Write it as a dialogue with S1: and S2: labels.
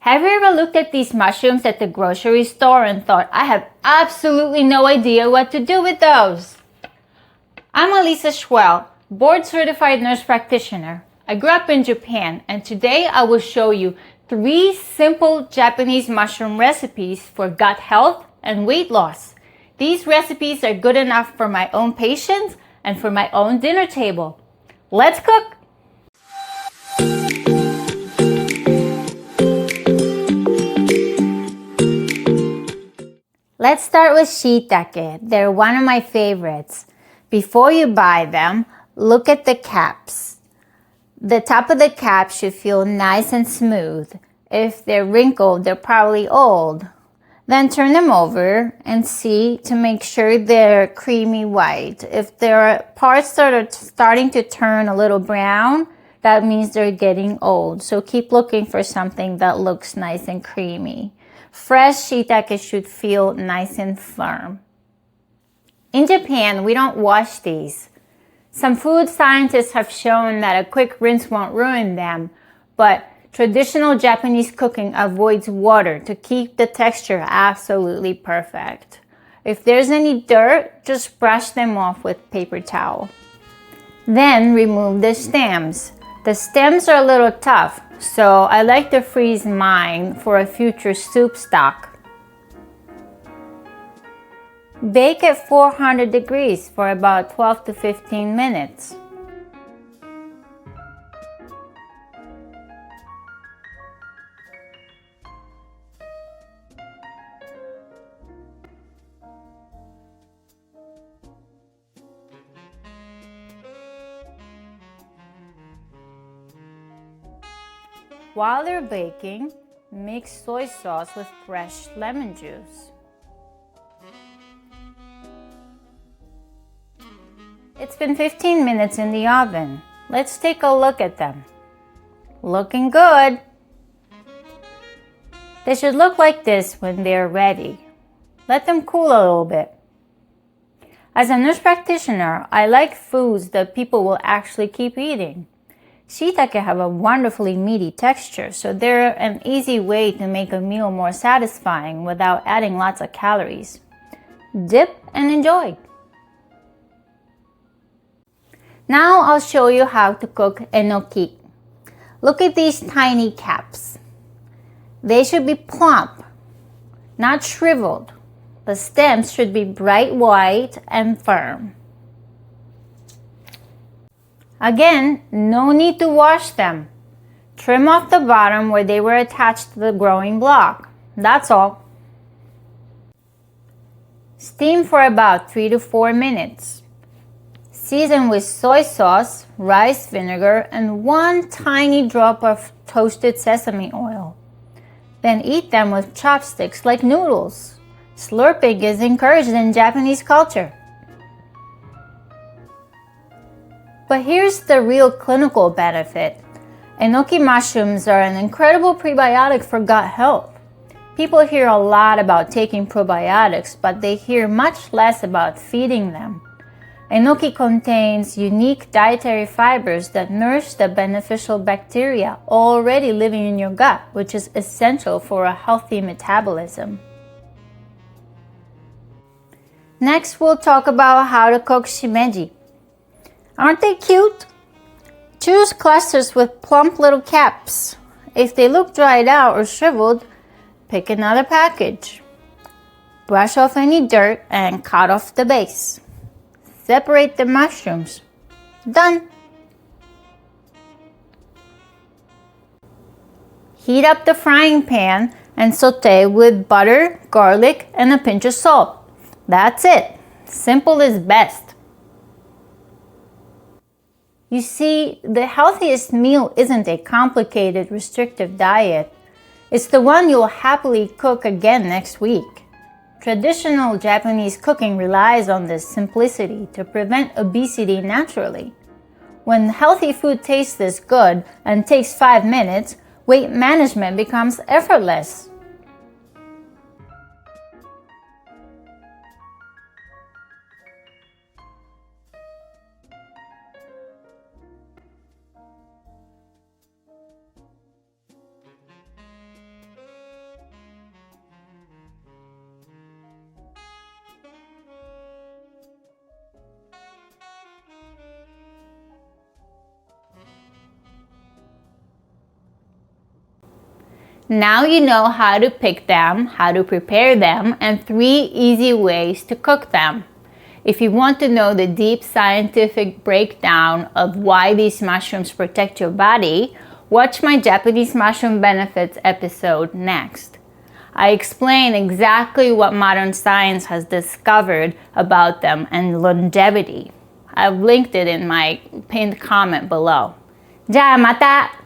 S1: Have you ever looked at these mushrooms at the grocery store and thought, I have absolutely no idea what to do with those? I'm Elisa Schwell, board-certified nurse practitioner. I grew up in Japan, and today I will show you 3 simple Japanese mushroom recipes for gut health and weight loss. These recipes are good enough for my own patients and for my own dinner table. Let's cook! Let's start with shiitake. They're one of my favorites. Before you buy them, look at the caps. The top of the cap should feel nice and smooth. If they're wrinkled, they're probably old. Then turn them over and see to make sure they're creamy white. If there are parts that are starting to turn a little brown, that means they're getting old. So keep looking for something that looks nice and creamy. Fresh shiitake should feel nice and firm. In Japan, we don't wash these. Some food scientists have shown that a quick rinse won't ruin them, but traditional Japanese cooking avoids water to keep the texture absolutely perfect. If there's any dirt, just brush them off with paper towel. Then remove the stems. The stems are a little tough, so I like to freeze mine for a future soup stock. Bake at 400 degrees for about 12 to 15 minutes. While they're baking, mix soy sauce with fresh lemon juice. It's been 15 minutes in the oven. Let's take a look at them. Looking good. They should look like this when they're ready. Let them cool a little bit. As a nurse practitioner, I like foods that people will actually keep eating. Shiitake have a wonderfully meaty texture, so they're an easy way to make a meal more satisfying without adding lots of calories. Dip and enjoy. Now I'll show you how to cook enoki. Look at these tiny caps. They should be plump, not shriveled. The stems should be bright white and firm. Again, no need to wash them. Trim off the bottom where they were attached to the growing block. That's all. Steam for about 3 to 4 minutes. Season with soy sauce, rice vinegar, and 1 tiny drop of toasted sesame oil. Then eat them with chopsticks like noodles. Slurping is encouraged in Japanese culture. But here's the real clinical benefit. Enoki mushrooms are an incredible prebiotic for gut health. People hear a lot about taking probiotics, but they hear much less about feeding them. Enoki contains unique dietary fibers that nourish the beneficial bacteria already living in your gut, which is essential for a healthy metabolism. Next, we'll talk about how to cook shimeji. Aren't they cute? Choose clusters with plump little caps. If they look dried out or shriveled, pick another package. Brush off any dirt and cut off the base. Separate the mushrooms. Done! Heat up the frying pan and saute with butter, garlic, and a pinch of salt. That's it. Simple is best. You see, the healthiest meal isn't a complicated, restrictive diet. It's the one you'll happily cook again next week. Traditional Japanese cooking relies on this simplicity to prevent obesity naturally. When healthy food tastes this good and takes 5 minutes, weight management becomes effortless. Now you know how to pick them, how to prepare them, and 3 easy ways to cook them. If you want to know the deep scientific breakdown of why these mushrooms protect your body, watch my Japanese mushroom benefits episode next. I explain exactly what modern science has discovered about them and longevity. I've linked it in my pinned comment below. じゃあまた